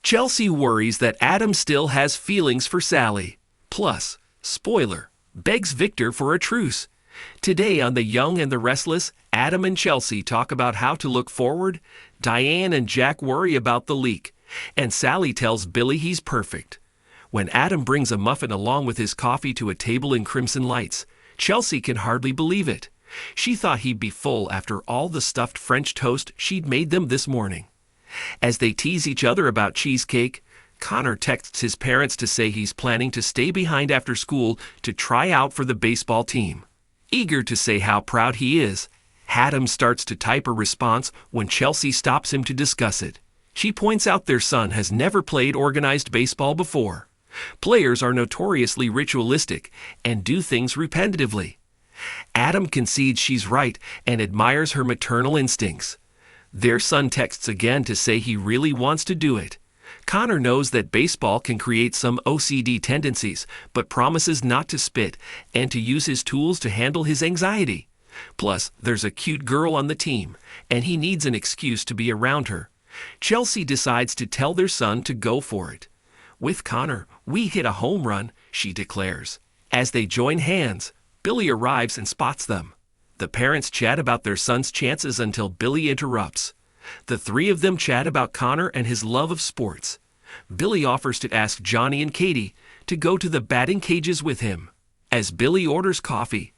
Chelsea worries that Adam still has feelings for Sally. Plus, spoiler, begs Victor for a truce. Today on The Young and the Restless, Adam and Chelsea talk about how to look forward, Diane and Jack worry about the leak, and Sally tells Billy he's perfect. When Adam brings a muffin along with his coffee to a table in crimson lights, Chelsea can hardly believe it. She thought he'd be full after all the stuffed French toast she'd made them this morning. As they tease each other about cheesecake, Connor texts his parents to say he's planning to stay behind after school to try out for the baseball team. Eager to say how proud he is, Adam starts to type a response when Chelsea stops him to discuss it. She points out their son has never played organized baseball before. Players are notoriously ritualistic and do things repetitively. Adam concedes she's right and admires her maternal instincts. Their son texts again to say he really wants to do it. Connor knows that baseball can create some OCD tendencies, but promises not to spit and to use his tools to handle his anxiety. Plus, there's a cute girl on the team, and he needs an excuse to be around her. Chelsea decides to tell their son to go for it. "With Connor, we hit a home run," she declares. As they join hands, Billy arrives and spots them. The parents chat about their son's chances until Billy interrupts. The three of them chat about Connor and his love of sports. Billy offers to ask Johnny and Katie to go to the batting cages with him. As Billy orders coffee,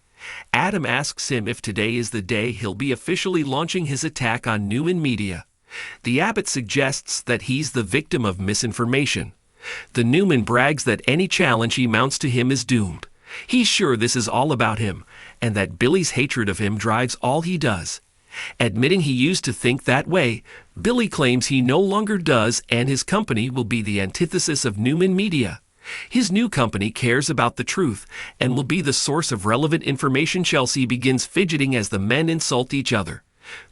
Adam asks him if today is the day he'll be officially launching his attack on Newman media. The abbot suggests that he's the victim of misinformation. The Newman brags that any challenge he mounts to him is doomed. He's sure this is all about him, and that Billy's hatred of him drives all he does. Admitting he used to think that way, Billy claims he no longer does, and his company will be the antithesis of Newman Media. His new company cares about the truth and will be the source of relevant information. Chelsea begins fidgeting as the men insult each other.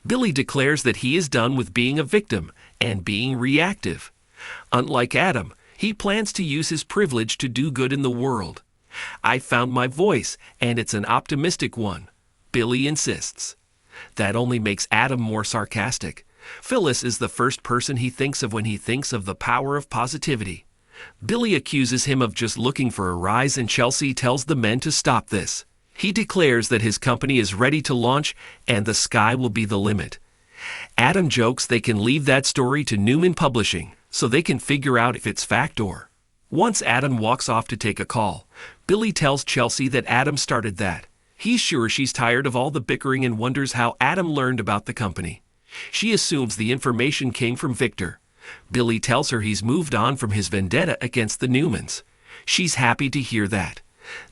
Billy declares that he is done with being a victim and being reactive. Unlike Adam, he plans to use his privilege to do good in the world. "I found my voice, and it's an optimistic one," Billy insists. That only makes Adam more sarcastic. Phyllis is the first person he thinks of when he thinks of the power of positivity. Billy accuses him of just looking for a rise, and Chelsea tells the men to stop this. He declares that his company is ready to launch and the sky will be the limit. Adam jokes they can leave that story to Newman Publishing so they can figure out if it's fact or. Once Adam walks off to take a call, Billy tells Chelsea that Adam started that. He's sure she's tired of all the bickering and wonders how Adam learned about the company. She assumes the information came from Victor. Billy tells her he's moved on from his vendetta against the Newmans. She's happy to hear that.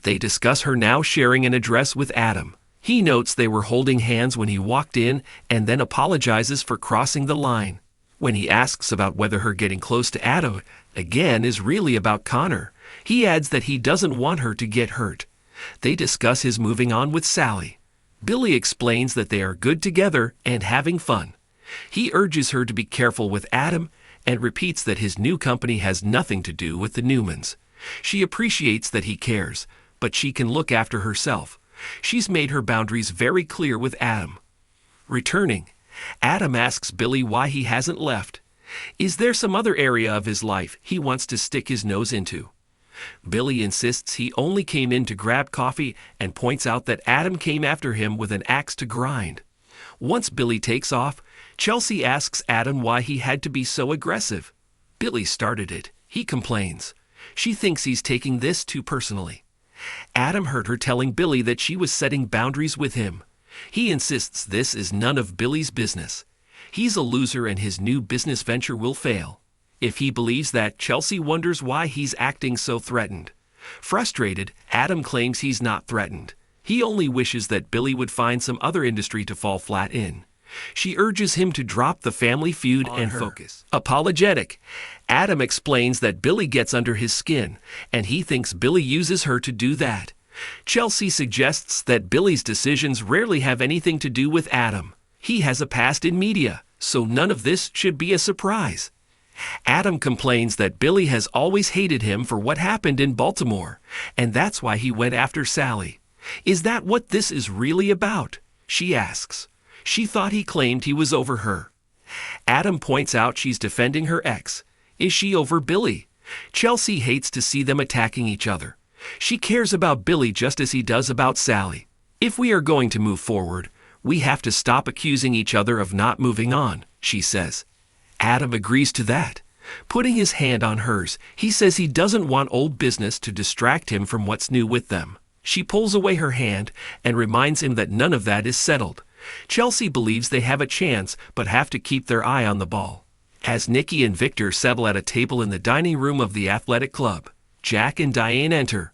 They discuss her now sharing an address with Adam. He notes they were holding hands when he walked in and then apologizes for crossing the line. When he asks about whether her getting close to Adam again is really about Connor, he adds that he doesn't want her to get hurt. They discuss his moving on with Sally. Billy explains that they are good together and having fun. He urges her to be careful with Adam and repeats that his new company has nothing to do with the Newmans. She appreciates that he cares, but she can look after herself. She's made her boundaries very clear with Adam. Returning, Adam asks Billy why he hasn't left. Is there some other area of his life he wants to stick his nose into? Billy insists he only came in to grab coffee and points out that Adam came after him with an axe to grind. Once Billy takes off, Chelsea asks Adam why he had to be so aggressive. Billy started it, he complains. She thinks he's taking this too personally. Adam heard her telling Billy that she was setting boundaries with him. He insists this is none of Billy's business. He's a loser and his new business venture will fail. If he believes that, Chelsea wonders why he's acting so threatened. Frustrated, Adam claims he's not threatened. He only wishes that Billy would find some other industry to fall flat in. She urges him to drop the family feud and focus. Apologetic, Adam explains that Billy gets under his skin, and he thinks Billy uses her to do that. Chelsea suggests that Billy's decisions rarely have anything to do with Adam. He has a past in media, so none of this should be a surprise. Adam complains that Billy has always hated him for what happened in Baltimore, and that's why he went after Sally. Is that what this is really about? She asks. She thought he claimed he was over her. Adam points out she's defending her ex. Is she over Billy? Chelsea hates to see them attacking each other. She cares about Billy just as he does about Sally. If we are going to move forward, we have to stop accusing each other of not moving on, she says. Adam agrees to that. Putting his hand on hers, he says he doesn't want old business to distract him from what's new with them. She pulls away her hand and reminds him that none of that is settled. Chelsea believes they have a chance but have to keep their eye on the ball. As Nikki and Victor settle at a table in the dining room of the athletic club, Jack and Diane enter.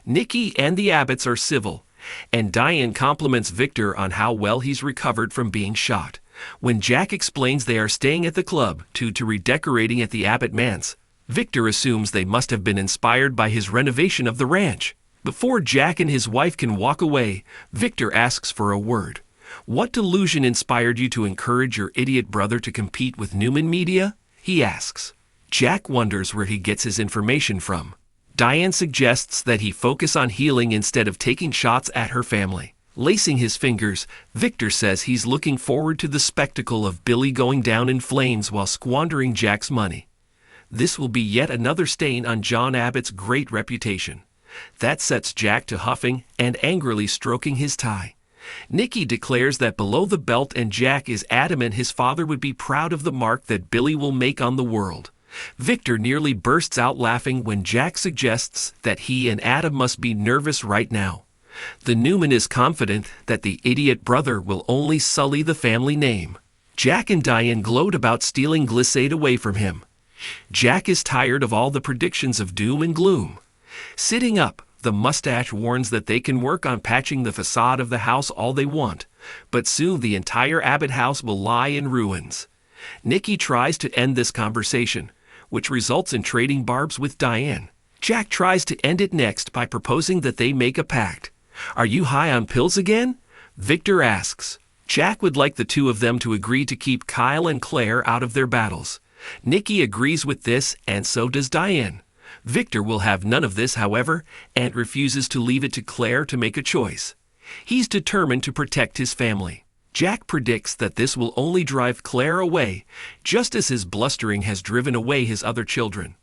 Nikki and the Abbotts are civil, and Diane compliments Victor on how well he's recovered from being shot. When Jack explains they are staying at the club to redecorating at the Abbott manse, Victor assumes they must have been inspired by his renovation of the ranch. Before Jack and his wife can walk away, Victor asks for a word. What delusion inspired you to encourage your idiot brother to compete with Newman Media? He asks. Jack wonders where he gets his information from. Diane suggests that he focus on healing instead of taking shots at her family. Lacing his fingers, Victor says he's looking forward to the spectacle of Billy going down in flames while squandering Jack's money. This will be yet another stain on John Abbott's great reputation. That sets Jack to huffing and angrily stroking his tie. Nikki declares that below the belt, and Jack is adamant his father would be proud of the mark that Billy will make on the world. Victor nearly bursts out laughing when Jack suggests that he and Adam must be nervous right now. The Newman is confident that the idiot brother will only sully the family name. Jack and Diane gloat about stealing Glissade away from him. Jack is tired of all the predictions of doom and gloom. Sitting up, the mustache warns that they can work on patching the facade of the house all they want, but soon the entire Abbott house will lie in ruins. Nikki tries to end this conversation, which results in trading barbs with Diane. Jack tries to end it next by proposing that they make a pact. Are you high on pills again? Victor asks. Jack would like the two of them to agree to keep Kyle and Claire out of their battles. Nikki agrees with this, and so does Diane. Victor will have none of this, however, and refuses to leave it to Claire to make a choice. He's determined to protect his family. Jack predicts that this will only drive Claire away, just as his blustering has driven away his other children.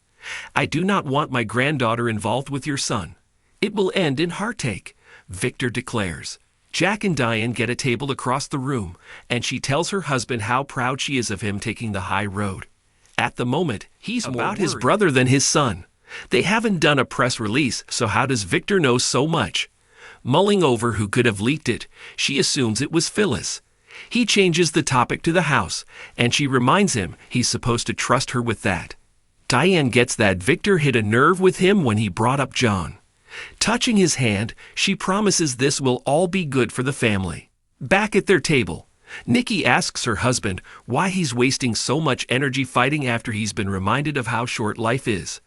I do not want my granddaughter involved with your son. It will end in heartache, Victor declares. Jack and Diane get a table across the room, and she tells her husband how proud she is of him taking the high road. At the moment, he's more about his brother than his son. They haven't done a press release, so how does Victor know so much? Mulling over who could have leaked it, she assumes it was Phyllis. He changes the topic to the house, and she reminds him he's supposed to trust her with that. Diane gets that Victor hit a nerve with him when he brought up John. Touching his hand, she promises this will all be good for the family. Back at their table, Nikki asks her husband why he's wasting so much energy fighting after he's been reminded of how short life is.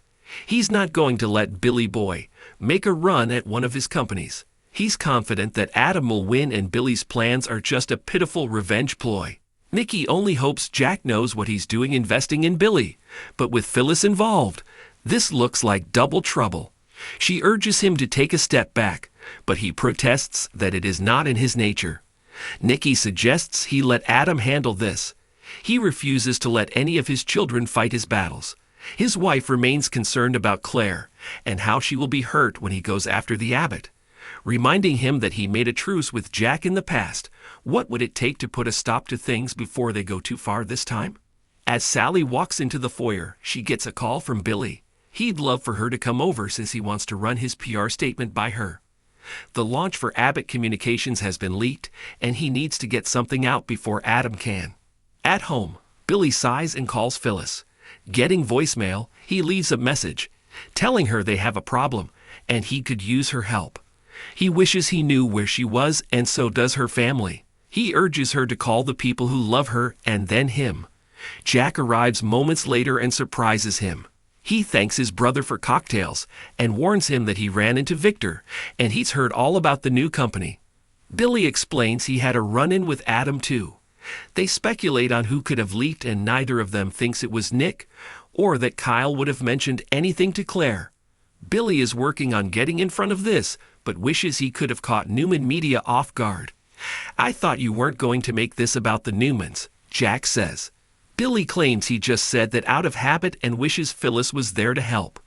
He's not going to let Billy Boy make a run at one of his companies. He's confident that Adam will win, and Billy's plans are just a pitiful revenge ploy. Nikki only hopes Jack knows what he's doing investing in Billy, but with Phyllis involved, this looks like double trouble. She urges him to take a step back, but he protests that it is not in his nature. Nikki suggests he let Adam handle this. He refuses to let any of his children fight his battles. His wife remains concerned about Claire and how she will be hurt when he goes after the Abbott. Reminding him that he made a truce with Jack in the past, what would it take to put a stop to things before they go too far this time? As Sally walks into the foyer, she gets a call from Billy. He'd love for her to come over since he wants to run his PR statement by her. The launch for Abbott Communications has been leaked, and he needs to get something out before Adam can. At home, Billy sighs and calls Phyllis. Getting voicemail, he leaves a message, telling her they have a problem, and he could use her help. He wishes he knew where she was, and so does her family. He urges her to call the people who love her and then him. Jack arrives moments later and surprises him. He thanks his brother for cocktails and warns him that he ran into Victor, and he's heard all about the new company. Billy explains he had a run-in with Adam too. They speculate on who could have leaked, and neither of them thinks it was Nick or that Kyle would have mentioned anything to Claire. Billy is working on getting in front of this, but wishes he could have caught Newman Media off guard. I thought you weren't going to make this about the Newmans, Jack says. Billy claims he just said that out of habit and wishes Phyllis was there to help.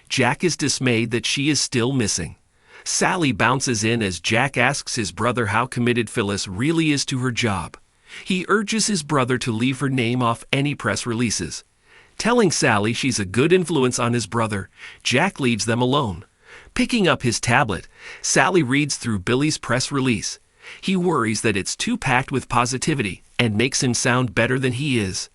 Jack is dismayed that she is still missing. Sally bounces in as Jack asks his brother how committed Phyllis really is to her job. He urges his brother to leave her name off any press releases. Telling Sally she's a good influence on his brother, Jack leaves them alone. Picking up his tablet, Sally reads through Billy's press release. He worries that it's too packed with positivity and makes him sound better than he is.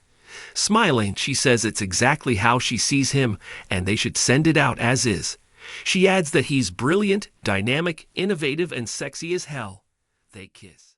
Smiling, she says it's exactly how she sees him and they should send it out as is. She adds that he's brilliant, dynamic, innovative, and sexy as hell. They kiss.